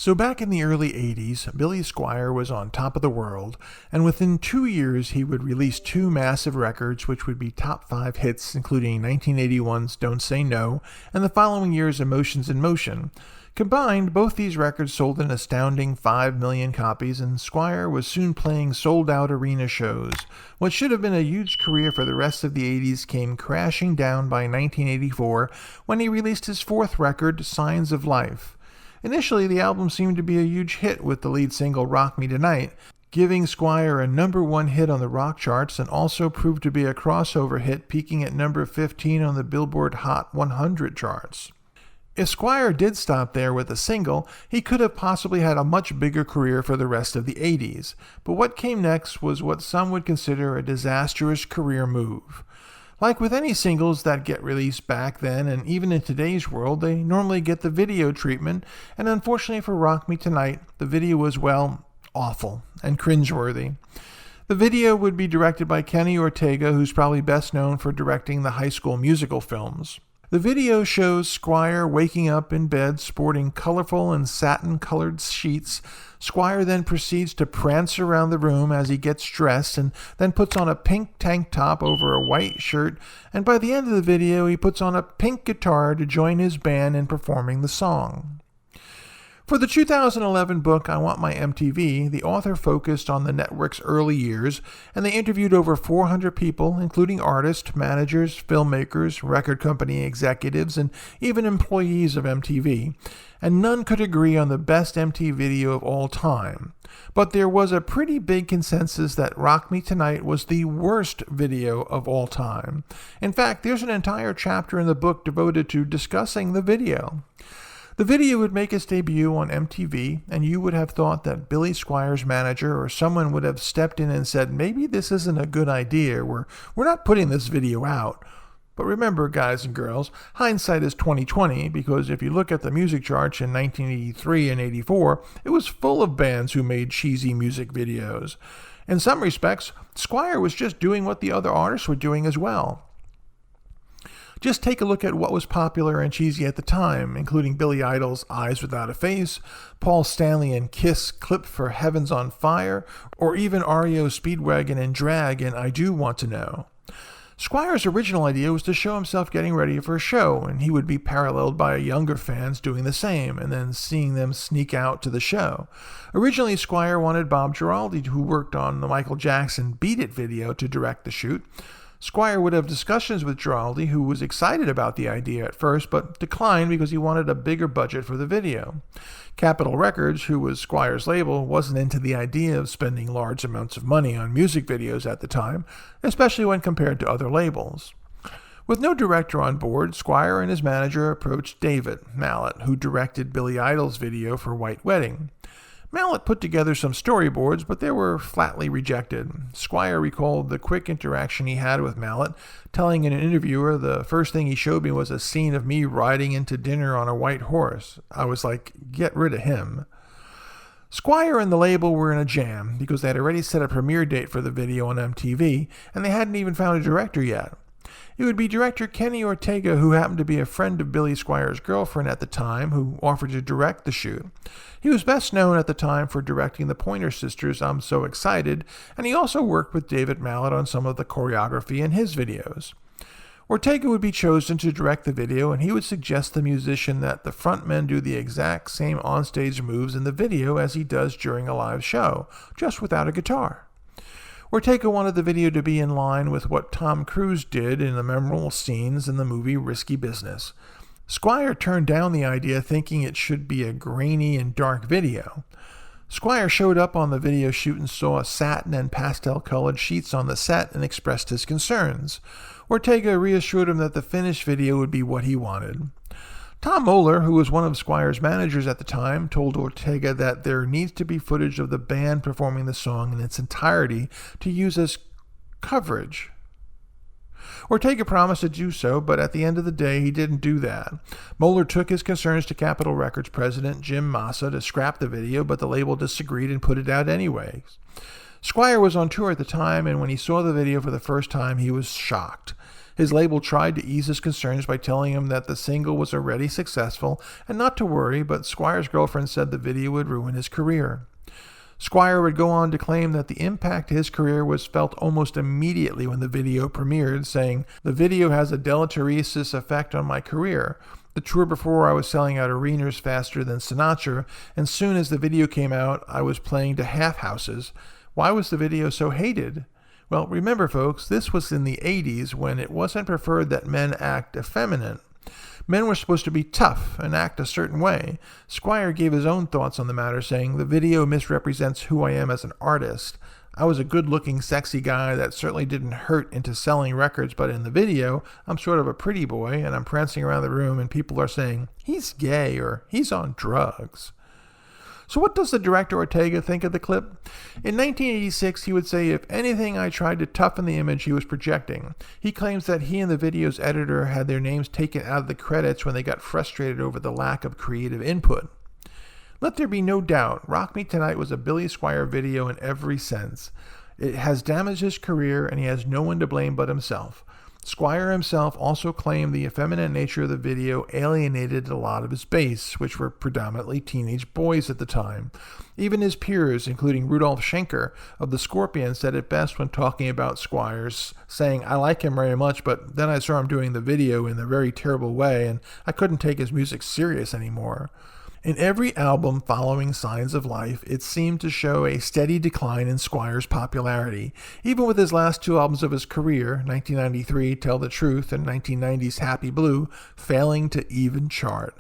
So back in the early 80s, Billy Squire was on top of the world, and within 2 years he would release two massive records which would be top 5 hits, including 1981's Don't Say No and the following year's Emotions in Motion. Combined, both these records sold an astounding 5 million copies, and Squire was soon playing sold-out arena shows. What should have been a huge career for the rest of the 80s came crashing down by 1984 when he released his fourth record, Signs of Life. Initially, the album seemed to be a huge hit with the lead single Rock Me Tonight, giving Squire a #1 hit on the rock charts, and also proved to be a crossover hit, peaking at number 15 on the Billboard Hot 100 charts. If Squire did stop there with a single, he could have possibly had a much bigger career for the rest of the 80s. But what came next was what some would consider a disastrous career move. Like with any singles that get released back then, and even in today's world, they normally get the video treatment, and unfortunately for Rock Me Tonight, the video was, well, awful and cringe-worthy. The video would be directed by Kenny Ortega, who's probably best known for directing the High School Musical films. The video shows Squire waking up in bed sporting colorful and satin-colored sheets. Squire then proceeds to prance around the room as he gets dressed and then puts on a pink tank top over a white shirt, and by the end of the video he puts on a pink guitar to join his band in performing the song. For the 2011 book, I Want My MTV, the author focused on the network's early years, and they interviewed over 400 people, including artists, managers, filmmakers, record company executives, and even employees of MTV, and none could agree on the best MTV video of all time. But there was a pretty big consensus that Rock Me Tonight was the worst video of all time. In fact, there's an entire chapter in the book devoted to discussing the video. The video would make its debut on MTV, and you would have thought that Billy Squire's manager or someone would have stepped in and said, maybe this isn't a good idea, we're not putting this video out. But remember, guys and girls, hindsight is 20/20, because if you look at the music charts in 1983 and 84, it was full of bands who made cheesy music videos. In some respects, Squire was just doing what the other artists were doing as well. Just take a look at what was popular and cheesy at the time, including Billy Idol's Eyes Without a Face, Paul Stanley and Kiss' Clip for Heaven's on Fire, or even REO's Speedwagon and Drag and I Do Want to Know. Squire's original idea was to show himself getting ready for a show, and he would be paralleled by younger fans doing the same, and then seeing them sneak out to the show. Originally, Squire wanted Bob Giraldi, who worked on the Michael Jackson Beat It video, to direct the shoot. Squire would have discussions with Giraldi, who was excited about the idea at first, but declined because he wanted a bigger budget for the video. Capitol Records, who was Squire's label, wasn't into the idea of spending large amounts of money on music videos at the time, especially when compared to other labels. With no director on board, Squire and his manager approached David Mallet, who directed Billy Idol's video for White Wedding. Mallet put together some storyboards, but they were flatly rejected. Squire recalled the quick interaction he had with Mallet, telling an interviewer, "The first thing he showed me was a scene of me riding into dinner on a white horse. I was like, get rid of him." Squire and the label were in a jam because they had already set a premiere date for the video on MTV, and they hadn't even found a director yet. It would be director Kenny Ortega, who happened to be a friend of Billy Squire's girlfriend at the time, who offered to direct the shoot. He was best known at the time for directing the Pointer Sisters' I'm So Excited, and he also worked with David Mallet on some of the choreography in his videos. Ortega would be chosen to direct the video, and he would suggest the musician that the frontman do the exact same onstage moves in the video as he does during a live show, just without a guitar. Ortega wanted the video to be in line with what Tom Cruise did in the memorable scenes in the movie Risky Business. Squire turned down the idea, thinking it should be a grainy and dark video. Squire showed up on the video shoot and saw satin and pastel-colored sheets on the set and expressed his concerns. Ortega reassured him that the finished video would be what he wanted. Tom Moeller, who was one of Squire's managers at the time, told Ortega that there needs to be footage of the band performing the song in its entirety to use as coverage. Ortega promised to do so, but at the end of the day, he didn't do that. Moeller took his concerns to Capitol Records president Jim Massa to scrap the video, but the label disagreed and put it out anyways. Squire was on tour at the time, and when he saw the video for the first time, he was shocked. His label tried to ease his concerns by telling him that the single was already successful and not to worry, but Squire's girlfriend said the video would ruin his career. Squire would go on to claim that the impact to his career was felt almost immediately when the video premiered, saying, "The video has a deleterious effect on my career. The tour before I was selling out arenas faster than Sinatra, and soon as the video came out, I was playing to half houses. Why was the video so hated?" Well, remember folks, this was in the 80s when it wasn't preferred that men act effeminate. Men were supposed to be tough and act a certain way. Squire gave his own thoughts on the matter, saying, "The video misrepresents who I am as an artist. I was a good-looking, sexy guy that certainly didn't hurt into selling records, but in the video, I'm sort of a pretty boy, and I'm prancing around the room, and people are saying, 'He's gay,' or 'He's on drugs.'" So what does the director Ortega think of the clip? In 1986, he would say, "If anything, I tried to toughen the image he was projecting." He claims that he and the video's editor had their names taken out of the credits when they got frustrated over the lack of creative input. Let there be no doubt, Rock Me Tonight was a Billy Squier video in every sense. It has damaged his career, and he has no one to blame but himself. Squire himself also claimed the effeminate nature of the video alienated a lot of his base, which were predominantly teenage boys at the time. Even his peers, including Rudolf Schenker of the Scorpions, said it best when talking about Squires, saying, "I like him very much, but then I saw him doing the video in a very terrible way, and I couldn't take his music serious anymore." In every album following Signs of Life, it seemed to show a steady decline in Squire's popularity, even with his last two albums of his career, 1993 Tell the Truth and 1990's Happy Blue, failing to even chart.